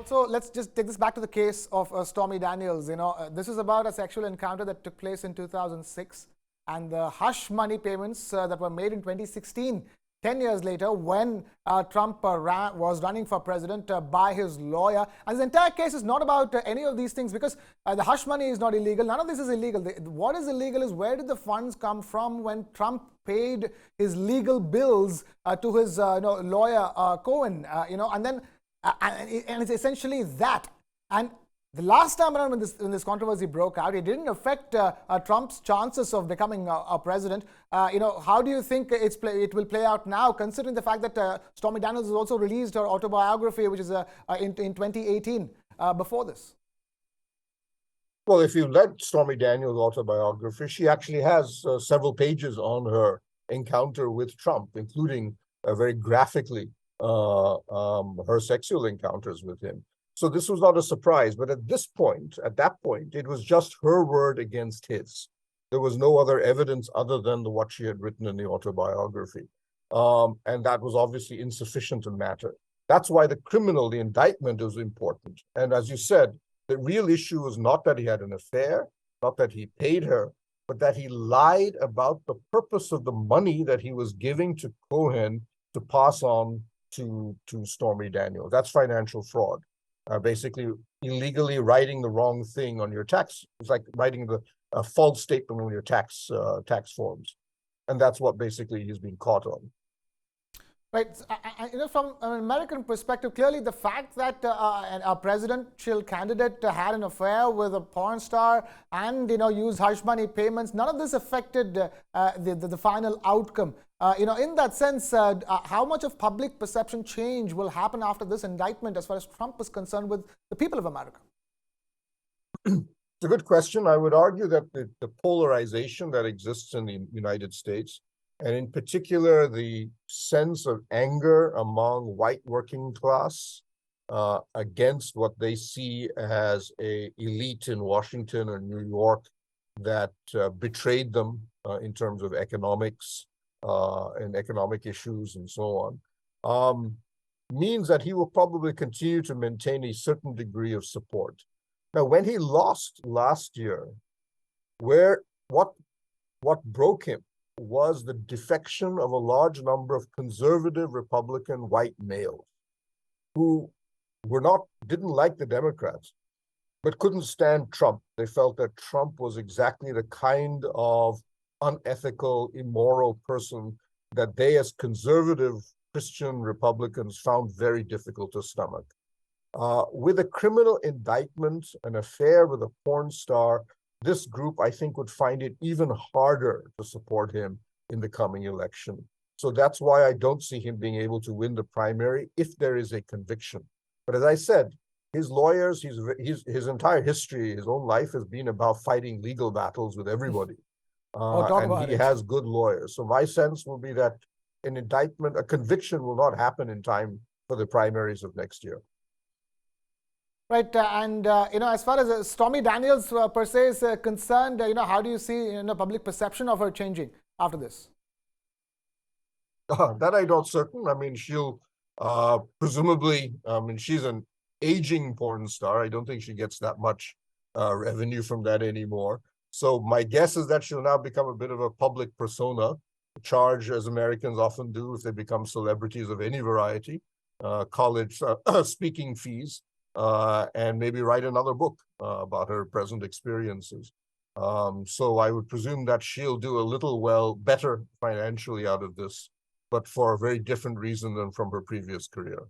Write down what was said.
So let's just take this back to the case of Stormy Daniels. This is about a sexual encounter that took place in 2006, and the hush money payments that were made in 2016, 10 years later, when Trump was running for president by his lawyer. And this entire case is not about any of these things, because the hush money is not illegal. None of this is illegal. What is illegal is where did the funds come from when Trump paid his legal bills to his lawyer Cohen, and then and it's essentially that. And the last time around when this controversy broke out, it didn't affect Trump's chances of becoming a president. How do you think it will play out now, considering the fact that Stormy Daniels has also released her autobiography, which is in 2018, before this? Well, if you read Stormy Daniels' autobiography, she actually has several pages on her encounter with Trump, including very graphically her sexual encounters with him. So this was not a surprise, but at that point, it was just her word against his. There was no other evidence other than what she had written in the autobiography. And that was obviously insufficient to matter. That's why the indictment is important. And as you said, the real issue was not that he had an affair, not that he paid her, but that he lied about the purpose of the money that he was giving to Cohen to pass on to Stormy Daniels. That's financial fraud. Basically, illegally writing the wrong thing on your tax. It's like writing a false statement on your tax forms. And that's what basically he's being caught on. Right. From an American perspective, clearly the fact that a presidential candidate had an affair with a porn star and used hush money payments, none of this affected the final outcome. In that sense, how much of public perception change will happen after this indictment, as far as Trump is concerned, with the people of America? It's a good question. I would argue that the polarization that exists in the United States, and in particular, the sense of anger among white working class against what they see as an elite in Washington or New York that betrayed them in terms of economics and economic issues and so on, means that he will probably continue to maintain a certain degree of support. Now, when he lost last year, what broke him was the defection of a large number of conservative Republican white males who didn't like the Democrats, but couldn't stand Trump. They felt that Trump was exactly the kind of unethical, immoral person that they, as conservative Christian Republicans, found very difficult to stomach. With a criminal indictment, an affair with a porn star, this group, I think, would find it even harder to support him in the coming election. So that's why I don't see him being able to win the primary if there is a conviction. But as I said, his lawyers, his entire history, his own life has been about fighting legal battles with everybody. And he has good lawyers. So my sense will be that a conviction will not happen in time for the primaries of next year. Right, as far as Stormy Daniels per se is concerned, how do you see public perception of her changing after this? That I'm not certain. I mean, she'll presumably, she's an aging porn star. I don't think she gets that much revenue from that anymore. So my guess is that she'll now become a bit of a public persona, charge, as Americans often do if they become celebrities of any variety, college speaking fees. And maybe write another book about her present experiences. So I would presume that she'll do a little better financially out of this, but for a very different reason than from her previous career.